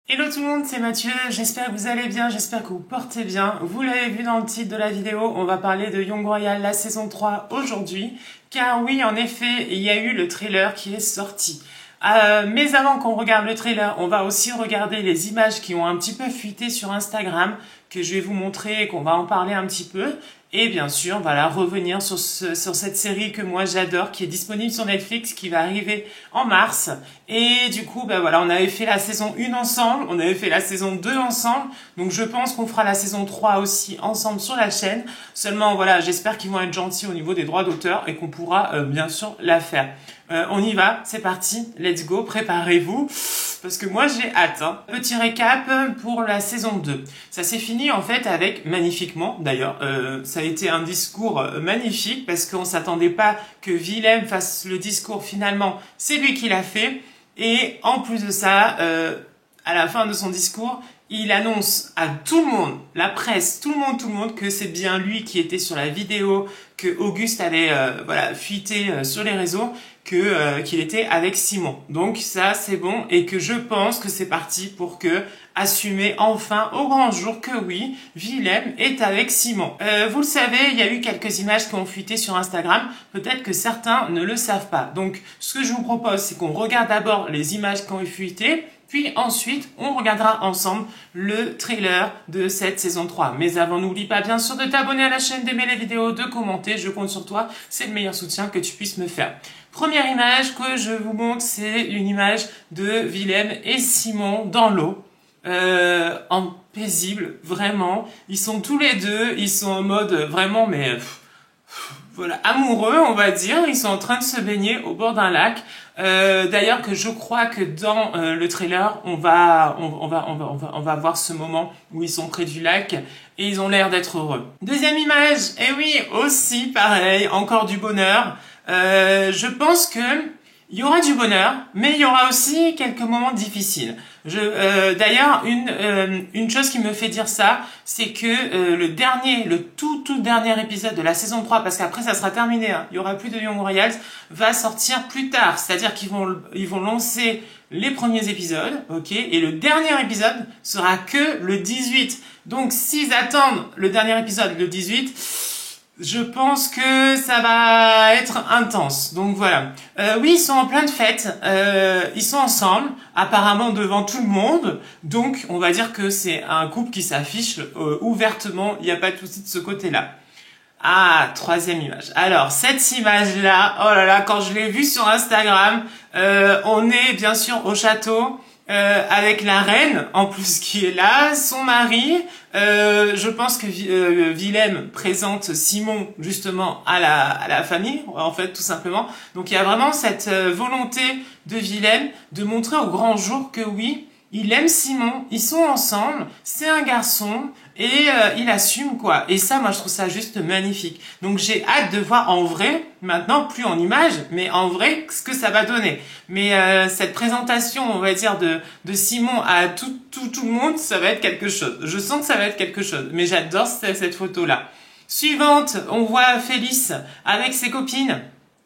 Hello tout le monde, c'est Mathieu, j'espère que vous allez bien, j'espère que vous portez bien. Vous l'avez vu dans le titre de la vidéo, on va parler de Young Royal, la saison 3 aujourd'hui. Car oui, en effet, il y a eu le trailer qui est sorti. Mais avant qu'on regarde le trailer, on va aussi regarder les images qui ont un petit peu fuité sur Instagram, que je vais vous montrer et qu'on va en parler un petit peu. Et bien sûr, voilà, revenir sur cette série que moi j'adore, qui est disponible sur Netflix, qui va arriver en mars. Et du coup, ben voilà, on avait fait la saison 1 ensemble, on avait fait la saison 2 ensemble. Donc je pense qu'on fera la saison 3 aussi ensemble sur la chaîne. Seulement, voilà, j'espère qu'ils vont être gentils au niveau des droits d'auteur et qu'on pourra bien sûr la faire. On y va, c'est parti, let's go, préparez-vous, parce que moi j'ai hâte. Hein. Petit récap pour la saison 2. Ça s'est fini en fait avec, magnifiquement d'ailleurs, ça a été un discours magnifique, parce qu'on s'attendait pas que Willem fasse le discours finalement, c'est lui qui l'a fait. Et en plus de ça, à la fin de son discours, il annonce à tout le monde, la presse, tout le monde, que c'est bien lui qui était sur la vidéo, que Auguste avait voilà, fuité sur les réseaux, qu'il était avec Simon. Donc ça, c'est bon, et que je pense que c'est parti pour que assumer enfin au grand jour que oui, Willem est avec Simon. Vous le savez, il y a eu quelques images qui ont fuité sur Instagram. Peut-être que certains ne le savent pas. Donc, ce que je vous propose, c'est qu'on regarde d'abord les images qui ont fuité. Puis ensuite, on regardera ensemble le trailer de cette saison 3. Mais avant, n'oublie pas bien sûr de t'abonner à la chaîne, d'aimer les vidéos, de commenter. Je compte sur toi. C'est le meilleur soutien que tu puisses me faire. Première image que je vous montre, c'est une image de Willem et Simon dans l'eau. En paisible, vraiment. Ils sont tous les deux, ils sont en mode vraiment, mais voilà, amoureux, on va dire. Ils sont en train de se baigner au bord d'un lac. D'ailleurs, que je crois que dans le trailer, on va voir ce moment où ils sont près du lac et ils ont l'air d'être heureux. Deuxième image, et oui, aussi pareil, encore du bonheur. Je pense que il y aura du bonheur, mais il y aura aussi quelques moments difficiles. D'ailleurs, une chose qui me fait dire ça, c'est que le tout dernier épisode de la saison 3, parce qu'après ça sera terminé, hein, il y aura plus de Young Royals, va sortir plus tard. C'est-à-dire qu'ils vont lancer les premiers épisodes, ok, et le dernier épisode sera que le 18. Donc s'ils attendent le dernier épisode, le 18, je pense que ça va être intense. Donc voilà. Oui, ils sont en pleine fête. Ils sont ensemble, apparemment devant tout le monde. Donc on va dire que c'est un couple qui s'affiche ouvertement. Il n'y a pas de souci de ce côté-là. Ah, troisième image. Alors, cette image-là, oh là là, quand je l'ai vue sur Instagram, on est bien sûr au château, avec la reine, en plus, qui est là, son mari. Je pense que Willem présente Simon, justement, à la famille, en fait, tout simplement. Donc, il y a vraiment cette volonté de Willem de montrer au grand jour que oui, il aime Simon, ils sont ensemble, c'est un garçon, et il assume quoi. Et ça, moi, je trouve ça juste magnifique. Donc j'ai hâte de voir en vrai, maintenant plus en image, mais en vrai, ce que ça va donner. Mais cette présentation, on va dire, de Simon à tout le monde, ça va être quelque chose. Je sens que ça va être quelque chose, mais j'adore cette photo-là. Suivante, on voit Félix avec ses copines.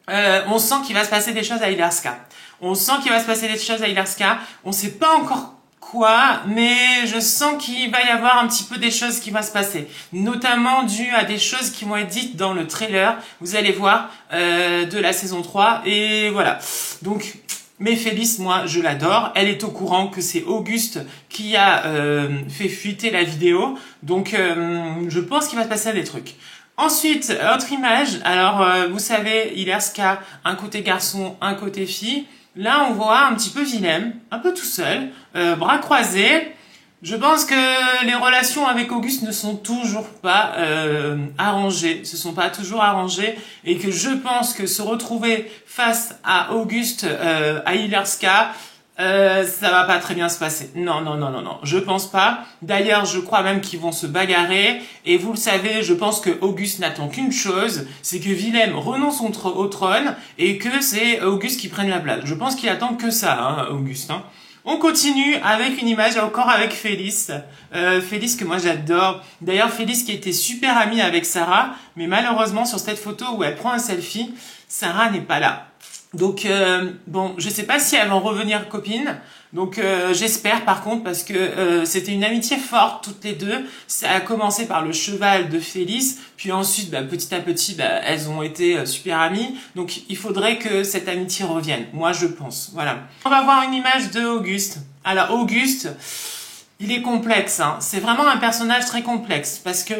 On sent qu'il va se passer des choses à Ilarska. On sent qu'il va se passer des choses à Ilarska. On sait pas encore quoi, mais je sens qu'il va y avoir un petit peu des choses qui vont se passer. Notamment dû à des choses qui vont être dites dans le trailer, vous allez voir, de la saison 3. Et voilà. Donc, mais Félix, moi, je l'adore. Elle est au courant que c'est Auguste qui a fait fuiter la vidéo. Donc, je pense qu'il va se passer des trucs. Ensuite, autre image. Alors, vous savez, Ilarska, un côté garçon, un côté fille. Là, on voit un petit peu Willem, un peu tout seul, bras croisés. Je pense que les relations avec Auguste ne sont toujours pas arrangées, se sont pas toujours arrangées, et que je pense que se retrouver face à Auguste, à Ilarska, ça va pas très bien se passer. Non, je pense pas. D'ailleurs, je crois même qu'ils vont se bagarrer. Et vous le savez, je pense que Auguste n'attend qu'une chose, c'est que Willem renonce au trône et que c'est Auguste qui prenne la place. Je pense qu'il attend que ça, hein, Auguste. Hein. On continue avec une image encore avec Félix. Félix que moi j'adore. D'ailleurs, Félix qui était super ami avec Sarah, mais malheureusement sur cette photo où elle prend un selfie, Sarah n'est pas là. Donc bon, je sais pas si elles vont revenir copines. Donc j'espère par contre parce que c'était une amitié forte toutes les deux. Ça a commencé par le cheval de Félix, puis ensuite petit à petit elles ont été super amies. Donc il faudrait que cette amitié revienne. Moi je pense. Voilà. On va voir une image de Auguste. Alors Auguste, il est complexe. Hein. C'est vraiment un personnage très complexe parce que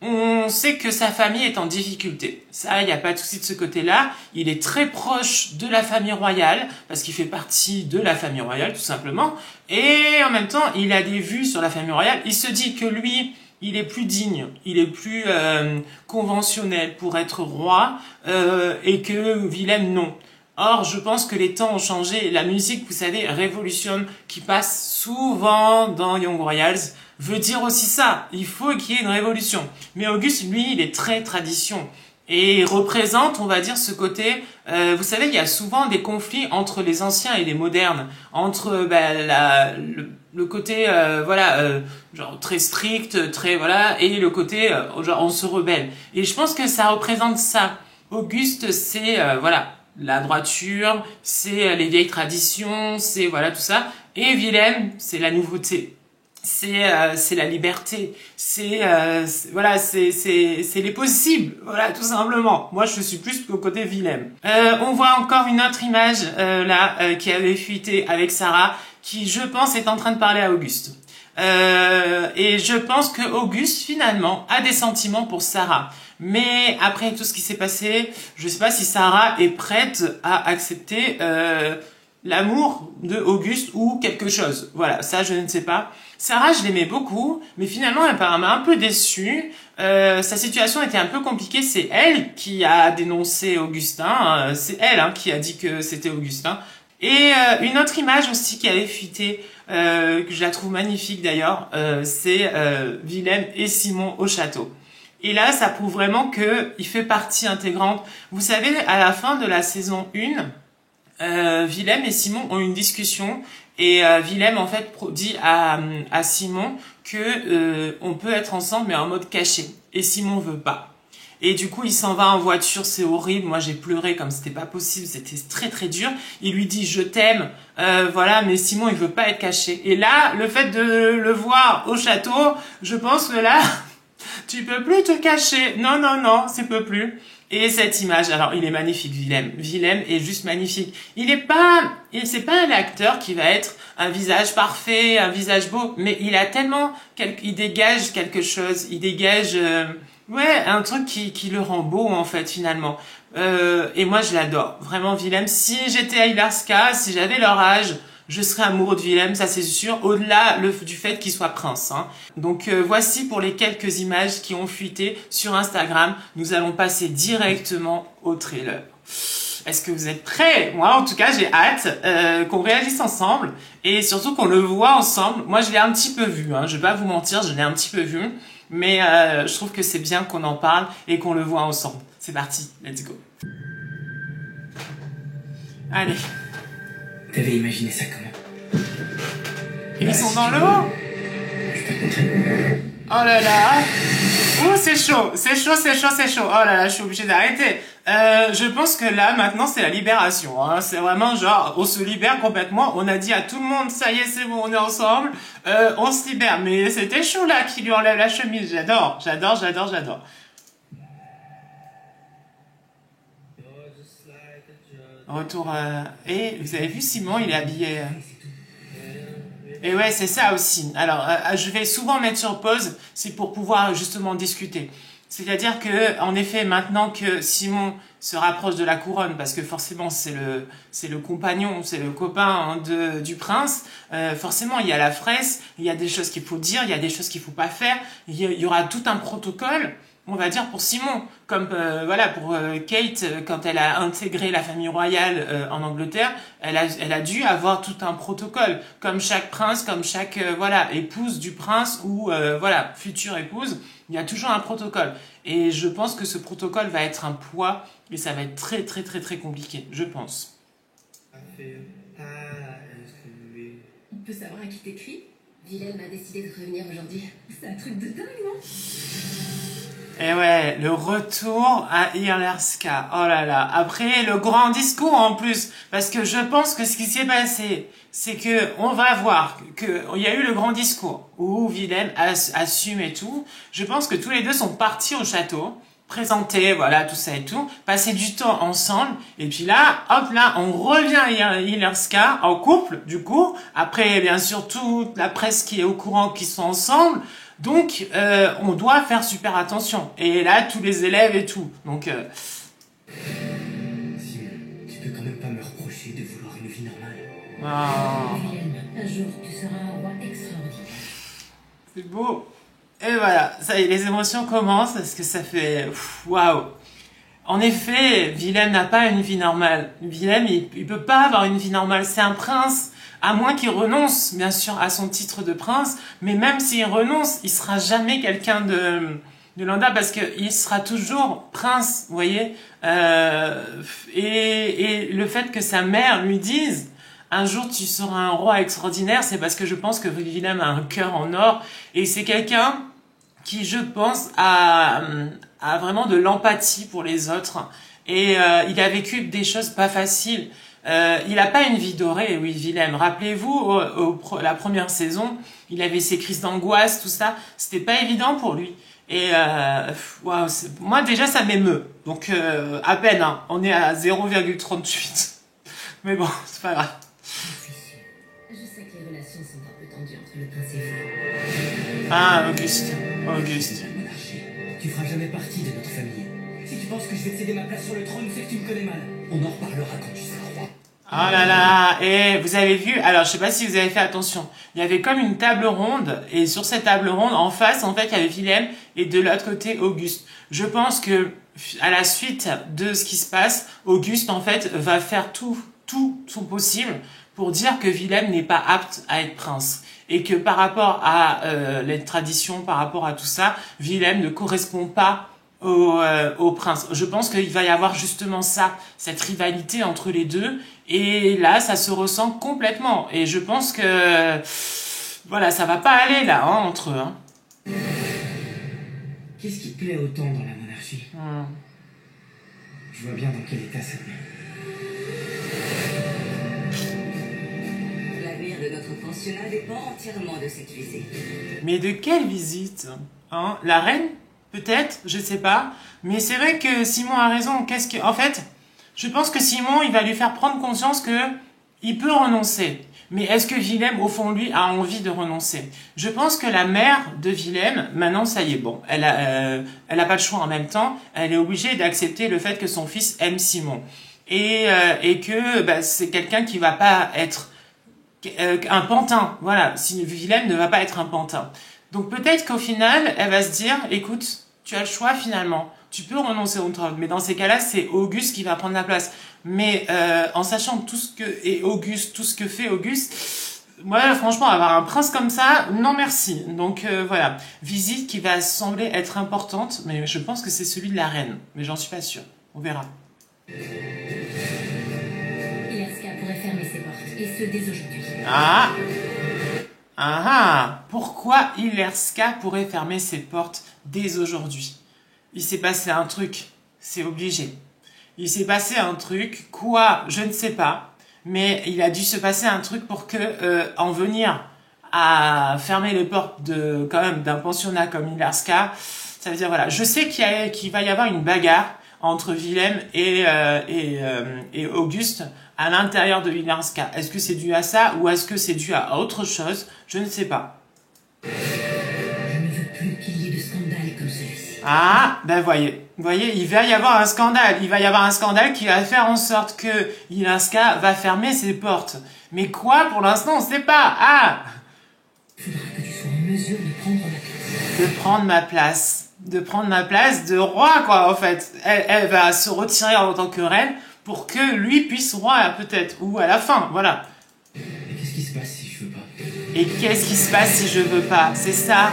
on sait que sa famille est en difficulté. Ça, il n'y a pas de souci de ce côté-là. Il est très proche de la famille royale, parce qu'il fait partie de la famille royale, tout simplement. Et en même temps, il a des vues sur la famille royale. Il se dit que lui, il est plus digne, il est plus conventionnel pour être roi, et que Willem, non. Or, je pense que les temps ont changé. La musique, vous savez, révolutionne, qui passe souvent dans Young Royals, veut dire aussi ça. Il faut qu'il y ait une révolution. Mais Auguste, lui, il est très tradition. Et il représente, on va dire, ce côté... vous savez, il y a souvent des conflits entre les anciens et les modernes. Entre le côté, genre très strict, très... voilà, et le côté, genre, on se rebelle. Et je pense que ça représente ça. Auguste, c'est, voilà, la droiture, c'est les vieilles traditions, c'est, voilà, tout ça. Et Willem, c'est la nouveauté. C'est la liberté, voilà, c'est les possibles, voilà, tout simplement. Moi je suis plus au côté Willem. On voit encore une autre image qui avait fuité avec Sarah, qui je pense est en train de parler à Auguste. Et je pense que Auguste finalement a des sentiments pour Sarah. Mais après tout ce qui s'est passé, je sais pas si Sarah est prête à accepter l'amour de Auguste ou quelque chose. Voilà, ça je ne sais pas. Sarah, je l'aimais beaucoup, mais finalement, elle m'a un peu déçue. Sa situation était un peu compliquée. C'est elle qui a dénoncé Augustin. C'est elle qui a dit que c'était Augustin. Et une autre image aussi qui avait fuité, que je la trouve magnifique d'ailleurs, c'est Willem et Simon au château. Et là, ça prouve vraiment qu'il fait partie intégrante. Vous savez, à la fin de la saison 1, Willem et Simon ont une discussion et Willem en fait dit à Simon que on peut être ensemble mais en mode caché et Simon veut pas. Et du coup, il s'en va en voiture, c'est horrible. Moi, j'ai pleuré comme c'était pas possible, c'était très très dur. Il lui dit je t'aime, voilà, mais Simon il veut pas être caché. Et là, le fait de le voir au château, je pense que là, tu peux plus te cacher. Non, non, non, ça peut plus. Et cette image, alors il est magnifique, Willem. Willem est juste magnifique. C'est pas un acteur qui va être un visage parfait, un visage beau, mais il a tellement, il dégage quelque chose, il dégage, un truc qui le rend beau en fait finalement. Et moi je l'adore, vraiment Willem. Si j'étais à Ilarska, si j'avais leur âge, je serais amoureux de Willem, ça c'est sûr, au-delà du fait qu'il soit prince. Hein. Donc voici pour les quelques images qui ont fuité sur Instagram. Nous allons passer directement au trailer. Est-ce que vous êtes prêts? Moi en tout cas j'ai hâte qu'on réagisse ensemble et surtout qu'on le voit ensemble. Moi je l'ai un petit peu vu, je vais pas vous mentir, je l'ai un petit peu vu. Mais je trouve que c'est bien qu'on en parle et qu'on le voit ensemble. C'est parti, let's go. Allez. T'avais imaginé ça comment? Ils sont dans l'eau. Oh là là. Ouh, c'est chaud, c'est chaud, c'est chaud, c'est chaud. Oh là là, je suis obligée d'arrêter. Je pense que là, maintenant, c'est la libération. Hein. C'est vraiment genre, on se libère complètement. On a dit à tout le monde, ça y est, c'est bon, on est ensemble. On se libère. Mais c'était chaud là, qui lui enlève la chemise. J'adore, j'adore, j'adore, j'adore. Retour. Et vous avez vu Simon, il est habillé. Et ouais, c'est ça aussi. Alors, je vais souvent mettre sur pause, c'est pour pouvoir justement discuter. C'est-à-dire que, en effet, maintenant que Simon se rapproche de la couronne, parce que forcément c'est le compagnon, c'est le copain du prince, forcément il y a la fraisse, il y a des choses qu'il faut dire, il y a des choses qu'il faut pas faire, il y aura tout un protocole. On va dire pour Simon, comme voilà pour Kate quand elle a intégré la famille royale en Angleterre, elle a dû avoir tout un protocole, comme chaque prince, comme chaque épouse du prince ou future épouse, il y a toujours un protocole. Et je pense que ce protocole va être un poids et ça va être très très très très compliqué, je pense. On peut savoir à qui t'écris? Willem a décidé de revenir aujourd'hui. C'est un truc de dingue, non? Et ouais, le retour à Irlerska. Oh là là. Après, le grand discours en plus. Parce que je pense que ce qui s'est passé, c'est que on va voir il y a eu le grand discours où Willem assume et tout. Je pense que tous les deux sont partis au château, présenter, voilà, tout ça et tout, passer du temps ensemble. Et puis là, hop là, on revient à Irlerska en couple, du coup. Après, bien sûr, toute la presse qui est au courant qu'ils sont ensemble. Donc, on doit faire super attention. Et là, tous les élèves et tout. Donc, Simon, tu peux quand même pas me reprocher de vouloir une vie normale. Willem, un jour, tu seras un roi extraordinaire. c'est beau. Et voilà, ça y est, les émotions commencent parce que ça fait waouh. En effet, Willem n'a pas une vie normale. Willem, il peut pas avoir une vie normale. C'est un prince. À moins qu'il renonce, bien sûr, à son titre de prince, mais même s'il renonce, il sera jamais quelqu'un de lambda parce que il sera toujours prince, vous voyez. Et le fait que sa mère lui dise un jour tu seras un roi extraordinaire, c'est parce que je pense que Willem a un cœur en or et c'est quelqu'un qui, je pense, a vraiment de l'empathie pour les autres et il a vécu des choses pas faciles. Il n'a pas une vie dorée, oui, Willem. Rappelez-vous, la première saison, il avait ses crises d'angoisse, tout ça. C'était pas évident pour lui. Et waouh, moi déjà ça m'émeut. Donc à peine, hein, on est à 0,38. Mais bon, c'est pas grave. Je sais que les relations sont un peu tendues entre le prince et vous. Ah, Auguste. Auguste. Monarchie, tu feras jamais partie de notre famille. Si tu penses que je vais te céder ma place sur le trône, c'est que tu me connais mal. On en reparlera quand tu seras roi. Oh là là, et vous avez vu, alors je sais pas si vous avez fait attention, il y avait comme une table ronde, et sur cette table ronde, en face, en fait, il y avait Willem, et de l'autre côté, Auguste. Je pense que, à la suite de ce qui se passe, Auguste, en fait, va faire tout son possible pour dire que Willem n'est pas apte à être prince. Et que par rapport à les traditions, par rapport à tout ça, Willem ne correspond pas au prince. Je pense qu'il va y avoir justement ça, cette rivalité entre les deux, et là, ça se ressent complètement. Et je pense que, voilà, ça va pas aller là, hein, entre eux. Hein. Qu'est-ce qui te plaît autant dans la monarchie? Je vois bien dans quel état ça te met. L'avenir de notre pensionnat dépend entièrement de cette visite. Mais de quelle visite, hein? La reine? Peut-être, je sais pas. Mais c'est vrai que Simon a raison. En fait, je pense que Simon, il va lui faire prendre conscience que il peut renoncer. Mais est-ce que Willem, au fond de lui, a envie de renoncer? Je pense que la mère de Willem, maintenant, ça y est, bon, elle a pas le choix en même temps. Elle est obligée d'accepter le fait que son fils aime Simon. Et que c'est quelqu'un qui va pas être un pantin. Voilà, si Willem ne va pas être un pantin. Donc peut-être qu'au final, elle va se dire, écoute, tu as le choix finalement. Tu peux renoncer au trône, mais dans ces cas-là, c'est Auguste qui va prendre la place. Mais en sachant tout ce que fait Auguste, moi, franchement, avoir un prince comme ça, non merci. Donc voilà, visite qui va sembler être importante, mais je pense que c'est celui de la reine. Mais j'en suis pas sûre. On verra. Irlerska pourrait fermer ses portes, et ce dès aujourd'hui. Pourquoi Irlerska pourrait fermer ses portes dès aujourd'hui? Il s'est passé un truc, c'est obligé. Il s'est passé un truc, quoi, je ne sais pas, mais il a dû se passer un truc pour que en venir à fermer les portes quand même d'un pensionnat comme Irlerska, ça veut dire voilà, je sais qu'il va y avoir une bagarre entre Willem et Auguste à l'intérieur de Irlerska. Est-ce que c'est dû à ça ou est-ce que c'est dû à autre chose? Je ne sais pas. Je ne veux plus qu'il y ait de scandale comme celui-ci. Voyez, il va y avoir un scandale. Il va y avoir un scandale qui va faire en sorte que Irlerska va fermer ses portes. Mais quoi, pour l'instant, on ne sait pas. Il faudra que tu sois en mesure de prendre ma place. De prendre ma place. De prendre ma place de roi, quoi, en fait. Elle va se retirer en tant que reine pour que lui puisse roi, peut-être. Ou à la fin, voilà. Et qu'est-ce qui se passe si je veux pas? Et qu'est-ce qui se passe si je veux pas? C'est ça.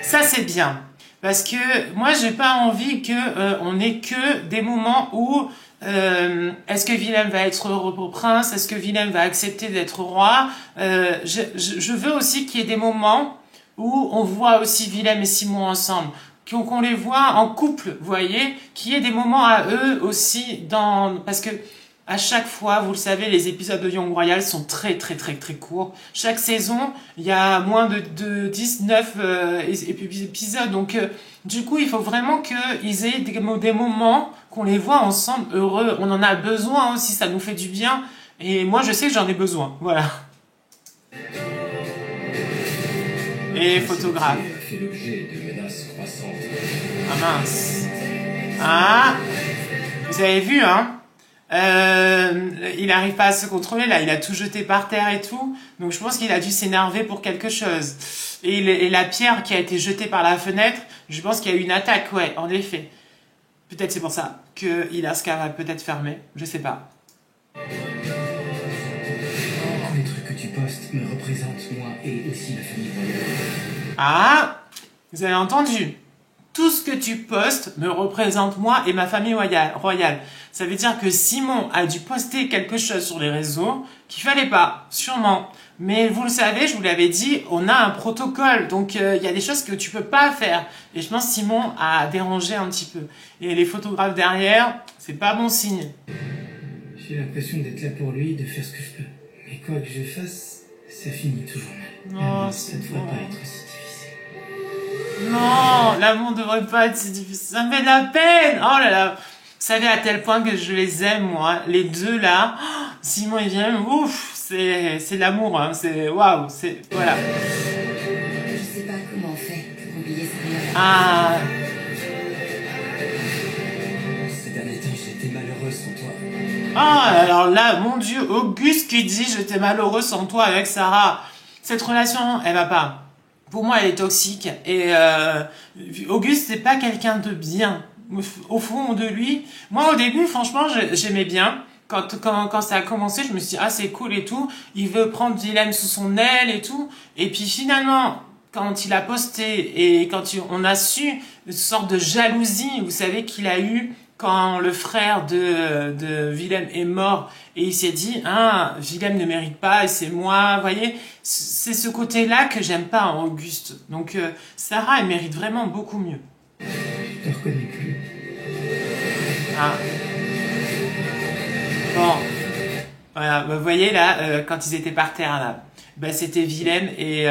Ça, c'est bien. Parce que moi, j'ai pas envie que on ait que des moments où est-ce que Willem va être heureux pour prince? Est-ce que Willem va accepter d'être roi? Je veux aussi qu'il y ait des moments où on voit aussi Willem et Simon ensemble, qu'on les voit en couple, vous voyez, qu'il y ait des moments à eux aussi parce que à chaque fois, vous le savez, les épisodes de Young Royal sont très courts. Chaque saison, il y a moins de 19 épisodes. Donc, du coup, il faut vraiment qu'ils aient des moments qu'on les voit ensemble heureux. On en a besoin aussi, ça nous fait du bien. Et moi, je sais que j'en ai besoin. Voilà. Et photographe. Fait l'objet de menaces croissantes. Ah mince. Ah, vous avez vu, hein? Il n'arrive pas à se contrôler là, il a tout jeté par terre et tout, donc je pense qu'il a dû s'énerver pour quelque chose. Et la pierre qui a été jetée par la fenêtre, je pense qu'il y a eu une attaque, ouais, en effet. Peut-être c'est pour ça que Ilarska va peut-être fermer, je sais pas. Les trucs que tu postes me représentent moi et aussi ma famille royale. Ah, vous avez entendu? Tout ce que tu postes me représente moi et ma famille royale. Ça veut dire que Simon a dû poster quelque chose sur les réseaux qu'il fallait pas, sûrement. Mais vous le savez, je vous l'avais dit, on a un protocole. Donc, il y a des choses que tu peux pas faire. Et je pense que Simon a dérangé un petit peu. Et les photographes derrière, c'est pas bon signe. J'ai l'impression d'être là pour lui, de faire ce que je peux. Mais quoi que je fasse, ça finit toujours mal. Non, Ça ne c'est devrait bon. pas être si difficile. Non, l'amour devrait pas être si difficile. Ça me fait de la peine. Oh là là. Vous savez à tel point que je les aime, moi. Les deux là. Oh, Simon et Willem, ouf, c'est l'amour, hein. C'est waouh, c'est voilà. Je sais pas comment on fait pour oublier sa mère. Ah, Ces derniers temps, j'étais malheureux sans toi. ah, alors là, mon Dieu, Auguste qui dit j'étais malheureux sans toi avec Sarah. Cette relation, elle va pas. Pour moi, elle est toxique. Et Auguste, c'est pas quelqu'un de bien. Au fond de lui, moi au début, franchement, j'aimais bien. Quand ça a commencé, je me suis dit, ah, c'est cool et tout. Il veut prendre Willem sous son aile et tout. Et puis finalement, quand il a posté et on a su une sorte de jalousie, vous savez, qu'il a eu quand le frère de Willem est mort et il s'est dit, ah, Willem ne mérite pas et c'est moi, vous voyez, c'est ce côté-là que j'aime pas en Auguste. Donc, Sarah, elle mérite vraiment beaucoup mieux. Je te reconnais plus. Ah. Bon. Voilà, vous voyez là, quand ils étaient par terre là, bah, c'était Willem et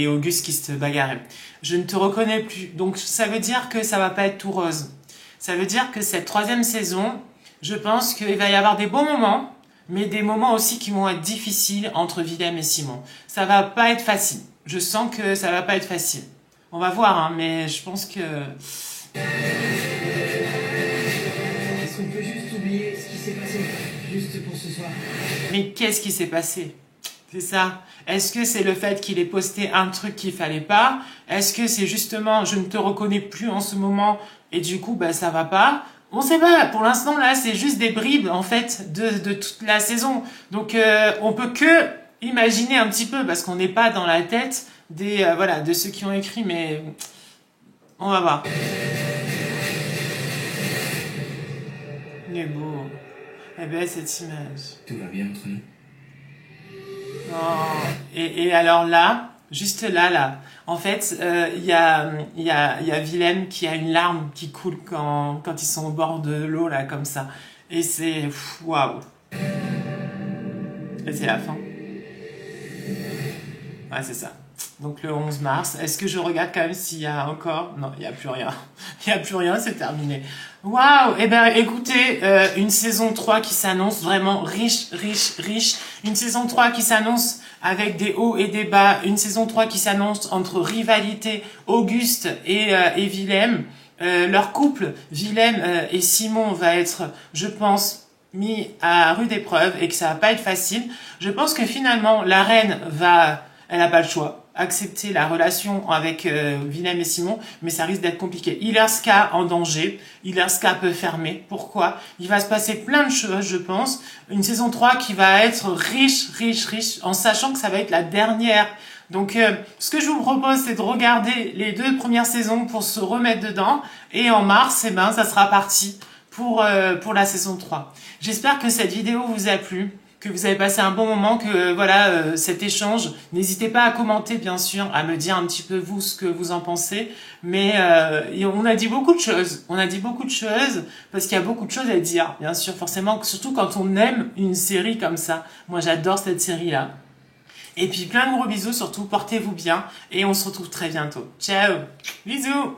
Auguste qui se bagarraient. Je ne te reconnais plus. Donc ça veut dire que ça va pas être tout rose. Ça veut dire que cette 3e saison, je pense qu'il va y avoir des bons moments, mais des moments aussi qui vont être difficiles entre Willem et Simon. Ça va pas être facile. Je sens que ça va pas être facile. On va voir, hein, mais je pense que... Est-ce qu'on peut juste oublier ce qui s'est passé? Juste pour ce soir. Mais qu'est-ce qui s'est passé? C'est ça. Est-ce que c'est le fait qu'il ait posté un truc qu'il fallait pas? Est-ce que c'est justement je ne te reconnais plus en ce moment et du coup bah ça va pas? On sait pas. Pour l'instant là c'est juste des bribes en fait de toute la saison. Donc on peut que imaginer un petit peu parce qu'on n'est pas dans la tête des voilà de ceux qui ont écrit, mais on va voir. Il est beau. Elle est belle cette image. Tout va bien entre nous. Oh. Et alors là, juste là, en fait, il y a Willem qui a une larme qui coule quand ils sont au bord de l'eau, là, comme ça. Et c'est... Waouh. Et c'est la fin. Ouais, c'est ça. Donc le 11 mars. Est-ce que je regarde quand même s'il y a encore... Non, il n'y a plus rien. Il n'y a plus rien, c'est terminé. Waouh. Eh ben, écoutez, une saison 3 qui s'annonce vraiment riche. Une saison 3 qui s'annonce avec des hauts et des bas. Une saison 3 qui s'annonce entre rivalité Auguste et Willem. Leur couple, Willem et Simon, va être, je pense, mis à rude épreuve et que ça va pas être facile. Je pense que finalement, la reine elle n'a pas le choix. Accepter la relation avec Willem et Simon, mais ça risque d'être compliqué. Ilarska en danger. Ilarska peut fermer. Pourquoi? Il va se passer plein de choses, je pense. Une saison 3 qui va être riche, en sachant que ça va être la dernière. Donc, ce que je vous propose, c'est de regarder les 2 premières saisons pour se remettre dedans. Et en mars, ça sera parti pour la saison 3. J'espère que cette vidéo vous a plu. que vous avez passé un bon moment, que voilà, cet échange. N'hésitez pas à commenter, bien sûr, à me dire un petit peu vous ce que vous en pensez. Mais on a dit beaucoup de choses. On a dit beaucoup de choses parce qu'il y a beaucoup de choses à dire, bien sûr, forcément, surtout quand on aime une série comme ça. Moi, j'adore cette série-là. Et puis plein de gros bisous, surtout portez-vous bien et on se retrouve très bientôt. Ciao, bisous.